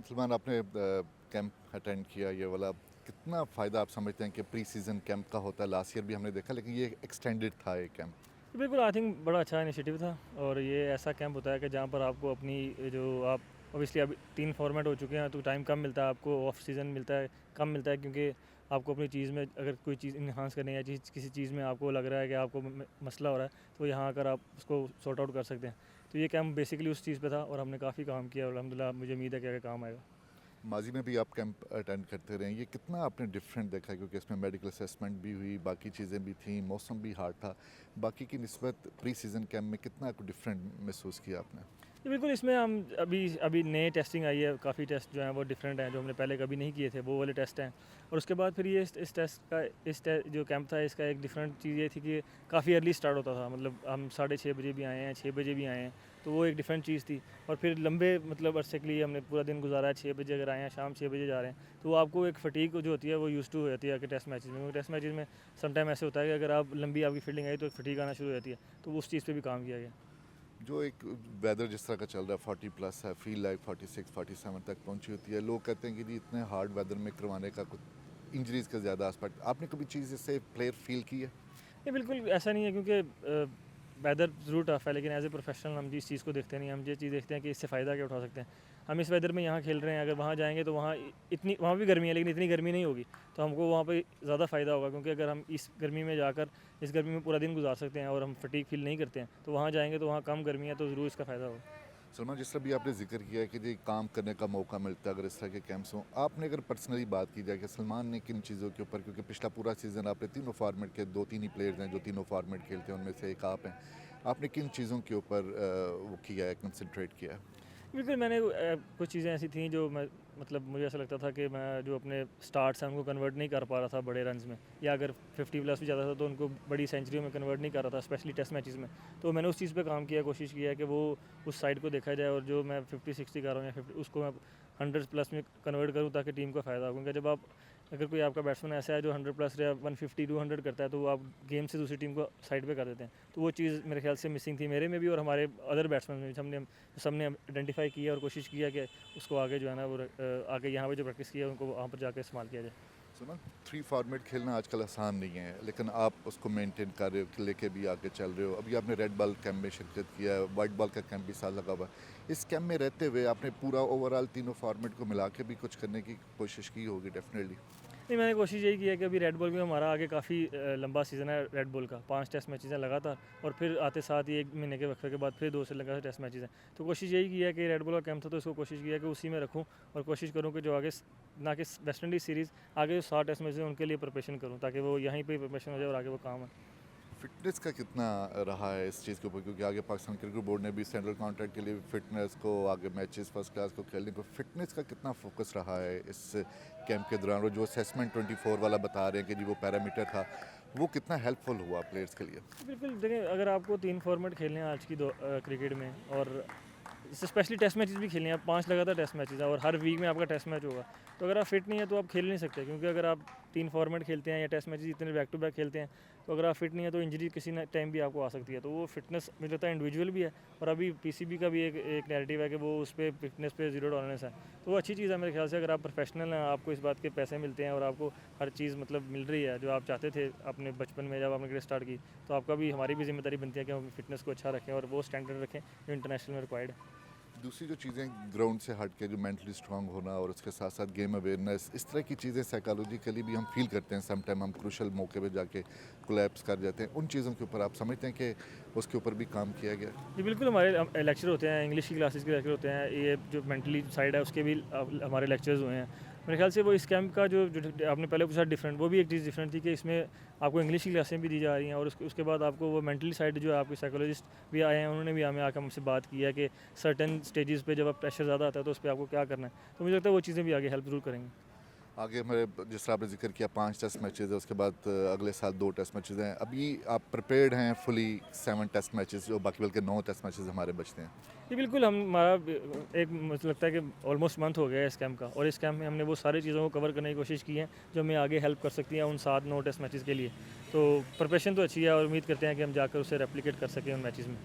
सलमान आपने camp attend किया ये वाला, कितना फ़ायदा आप समझते हैं कि प्री सीज़न कैंप का होता है? लास्ट ईयर भी हमने देखा, लेकिन ये एक्सटेंडेड था ये कैंप। बिल्कुल, आई थिंक बड़ा अच्छा इनिशिएटिव था और ये ऐसा कैंप होता है कि जहाँ पर आपको अपनी जो आप ऑब्वियसली अभी 3 फॉर्मेट हो चुके हैं तो टाइम कम मिलता है आपको, ऑफ सीज़न मिलता है, कम मिलता है क्योंकि आपको अपनी चीज़ में अगर कोई चीज़ एनहांस करनी है या किसी चीज़ में आपको लग रहा है कि आपको मसला हो रहा है, तो यहाँ आकर आप उसको सॉर्ट आउट कर सकते हैं। तो ये कैंप बेसिकली उस चीज़ पे था और हमने काफ़ी काम किया और अल्हम्दुलिल्लाह मुझे उम्मीद है कि आगे काम आएगा। माजी में भी आप कैंप अटेंड करते रहे, ये कितना आपने डिफरेंट देखा? क्योंकि इसमें मेडिकल असेसमेंट भी हुई, बाकी चीज़ें भी थी, मौसम भी हार्ड था। बाकी की निस्बत प्री सीज़न कैंप में कितना आपको डिफरेंट महसूस किया आपने? जी, बिल्कुल इसमें हम अभी अभी नए टेस्टिंग आई है, काफ़ी टेस्ट जो हैं वो डिफरेंट हैं, जो हमने पहले कभी नहीं किए थे, वो वाले टेस्ट हैं। और उसके बाद फिर ये इस टेस्ट का जो कैंप था इसका एक डिफरेंट चीज़ ये थी कि काफ़ी अर्ली स्टार्ट होता था, मतलब हम 6:30 बजे भी आए हैं, 6 बजे भी आए हैं, तो वो एक डिफरेंट चीज़ थी। और फिर लंबे मतलब अरसे के लिए हमने पूरा दिन गुजारा है, 6 बजे अगर आए हैं, शाम 6 बजे जा रहे हैं, तो वो आपको एक फटीग जो होती है वो यूज़ टू हो जाती है कि टेस्ट मैचेज़ में, क्योंकि टेस्ट मैचेज़ में समटाइम ऐसे होता है कि अगर आप लंबी आपकी फील्डिंग आई तो एक फटीग आना शुरू हो जाती है, तो उस चीज़ पे भी काम किया गया। जो एक वेदर जिस तरह का चल रहा है, 40 प्लस है, फील लाइक 46 47 तक पहुंची होती है। लोग कहते हैं कि जी इतने हार्ड वेदर में करवाने का कुछ इंजरीज का ज़्यादा आस्पेक्ट, आपने कभी चीज़ इससे प्लेयर फील की है? नहीं, बिल्कुल ऐसा नहीं है क्योंकि वेदर ज़रूर टफ़ है, लेकिन एज़ ए प्रोफेशनल हम इस चीज़ को देखते नहीं, हम ये चीज़ देखते हैं कि इससे फ़ायदा क्या उठा सकते हैं। हम इस वेदर में यहाँ खेल रहे हैं, अगर वहाँ जाएँगे तो वहाँ भी गर्मी है लेकिन इतनी गर्मी नहीं होगी, तो हमको वहाँ पे ज़्यादा फ़ायदा होगा क्योंकि अगर हम इस गर्मी में जाकर इस गर्मी में पूरा दिन गुजार सकते हैं और हम फटीग फ़ील नहीं करते हैं, तो वहाँ जाएँगे तो वहाँ कम गर्मी है तो ज़रूर इसका फ़ायदा होगा। सलमान, जिस तरह भी आपने जिक्र किया है कि जी काम करने का मौका मिलता है अगर इस तरह के कैंप्स हों, आपने अगर पर्सनली बात की जाए कि सलमान ने किन चीज़ों के ऊपर, क्योंकि पिछला पूरा सीज़न आपने तीनों फॉर्मेट के दो तीन ही प्लेयर्स हैं जो तीनों फॉर्मेट खेलते हैं, उनमें से एक आप हैं, आपने किन चीज़ों के ऊपर वो किया है, कंसंट्रेट किया है? बिल्कुल, मैंने कुछ चीज़ें ऐसी थी जो मैं मतलब मुझे ऐसा लगता था कि मैं जो अपने स्टार्ट्स हैं उनको कन्वर्ट नहीं कर पा रहा था बड़े रन्स में, या अगर 50 प्लस भी जाता था तो उनको बड़ी सेंचुरियों में कन्वर्ट नहीं कर रहा था, स्पेशली टेस्ट मैचेस में। तो मैंने उस चीज़ पे काम किया, कोशिश किया है कि वो उस साइड को देखा जाए और जो मैं 50-60 कर रहा हूँ या 50 उसको मैं 100 प्लस में कन्वर्ट करूँ ताकि टीम को फ़ायदा हो। क्योंकि जब आप अगर कोई आपका बैट्समैन ऐसा है जो 100 प्लस या 150-200 करता है, तो वो आप गेम से दूसरी टीम को साइड पे कर देते हैं। तो वो चीज़ मेरे ख्याल से मिसिंग थी मेरे में भी और हमारे अदर बैट्समैन में भी। सबने आइडेंटिफाई किया और कोशिश किया कि उसको आगे जो है ना वो आगे यहाँ पे जो प्रैक्टिस की है उनको वहाँ पर जाकर इस्तेमाल किया जाए। सलमान, थ्री फॉर्मेट खेलना आजकल आसान नहीं है, लेकिन आप उसको मेंटेन कर रहे हो, लेके भी आगे चल रहे हो। अभी आपने रेड बॉल कैंप में शिरकत किया है, वाइट बॉल का कैंप भी साथ लगा हुआ है। इस कैंप में रहते हुए आपने पूरा ओवरऑल तीनों फॉर्मेट को मिला के भी कुछ करने की कोशिश की होगी डेफिनेटली। नहीं, मैंने कोशिश यही की है कि अभी रेड बॉल में हमारा आगे काफ़ी लंबा सीज़न है रेड बॉल का, 5 टेस्ट मैचेज़ हैं लगातार और फिर आते साथ ही 1 महीने के वक्फे के बाद फिर 2 श्रीलंका से टेस्ट मैचेज़ हैं। तो कोशिश यही की है कि रेड बॉल का कैंप था तो इसको कोशिश की है कि उसी में रखूँ और कोशिश करूँ कि जो आगे ना कि वेस्ट इंडीज़ सीरीज़, आगे जो 7 टेस्ट मैचेज़ हैं उनके लिए प्रिपरेशन करूँ ताकि वो यहीं पे प्रिपरेशन हो जाए और आगे वो काम है। फिटनेस का कितना रहा है इस चीज़ के ऊपर? क्योंकि आगे पाकिस्तान क्रिकेट बोर्ड ने भी सेंट्रल कॉन्ट्रैक्ट के लिए फिटनेस को, आगे मैचेस फर्स्ट क्लास को खेलने को, फिटनेस का कितना फोकस रहा है इस कैंप के दौरान? और जो असेसमेंट 24 वाला बता रहे हैं कि जी वो पैरामीटर था, वो कितना हेल्पफुल हुआ प्लेयर्स के लिए? बिल्कुल, देखिए अगर आपको 3 फॉर्मेट खेलने हैं आज की क्रिकेट में और स्पेशली टेस्ट मैचेस भी खेलने हैं, 5 लगातार टेस्ट मैचेस हैं और हर वीक में आपका टेस्ट मैच होगा। तो अगर आप फिट नहीं है तो आप खेल नहीं सकते, क्योंकि अगर आप 3 फॉर्मेट खेलते हैं या टेस्ट मैचेस इतने बैक टू बैक खेलते हैं, तो अगर आप फिट नहीं है तो इंजरी किसी न टाइम भी आपको आ सकती है। तो वो फिटनेस मुझे लगता है इंडिविजुअल भी है और अभी पीसीबी का भी एक नैरेटिव है कि वो उस पे फिटनेस पे ज़ीरो टॉलरेंस है। तो वो अच्छी चीज़ है मेरे ख्याल से। अगर आप प्रोफेशनल हैं, आपको इस बात के पैसे मिलते हैं और आपको हर चीज़ मतलब मिल रही है जो आप चाहते थे अपने बचपन में जब आपने क्रिकेट स्टार्ट की, तो आपका भी हमारी भी ज़िम्मेदारी बनती है कि हम फिटनेस को अच्छा रखें और वो स्टैंडर्ड रखें जो इंटरनेशनल में रिक्वायर्ड है। दूसरी जो चीज़ें ग्राउंड से हट के, जो मेंटली स्ट्रांग होना और उसके साथ साथ गेम अवेयरनेस, इस तरह की चीज़ें साइकोलॉजिकली भी हम फील करते हैं, समटाइम हम क्रूशल मौके पे जाके कोलैप्स कर जाते हैं। उन चीज़ों के ऊपर आप समझते हैं कि उसके ऊपर भी काम किया गया? जी, बिल्कुल हमारे लेक्चर होते हैं, इंग्लिश की क्लासेस के लेक्चर होते हैं, ये जो मेंटली साइड है उसके भी हमारे लेक्चर्स हुए हैं। मेरे ख्याल से वो इस कैंप का जो जो आपने पहले पूछा डिफरेंट, वो भी एक चीज़ डिफरेंट थी कि इसमें आपको इंग्लिश की क्लासें भी दी जा रही हैं और उसके बाद आपको वो मेंटली साइड जो है आपके साइकोलॉजिस्ट भी आए हैं, उन्होंने भी हमें आकर हमसे बात की है कि सर्टेन स्टेजेस पे जब आप प्रेशर ज़्यादा आता है तो उस पे आपको क्या करना है। तो मुझे लगता है वो चीज़ें भी आगे हेल्प ज़रूर करेंगी। आगे हमारे, जिस तरह आपने जिक्र किया, 5 टेस्ट मैचेज़ है, उसके बाद अगले साल 2 टेस्ट मैचेज़ हैं। अभी आप प्रिपेयर्ड हैं फुली 7 टेस्ट मैचेज़, जो बाकी बल्कि 9 टेस्ट मैचेज़ हमारे बचते हैं? जी, बिल्कुल हमारा एक मुझे लगता है कि ऑलमोस्ट मंथ हो गया है इस कैंप का और इस कैंप में हमने वो सारी चीज़ों को कवर करने की कोशिश की है जो हमें आगे हेल्प कर सकती हैं उन 7-9 टेस्ट मैचेस के लिए। तो प्रिपरेशन तो अच्छी है और उम्मीद करते हैं कि हम जाकर उसे रेप्लिकेट कर सकें उन मैचेस में।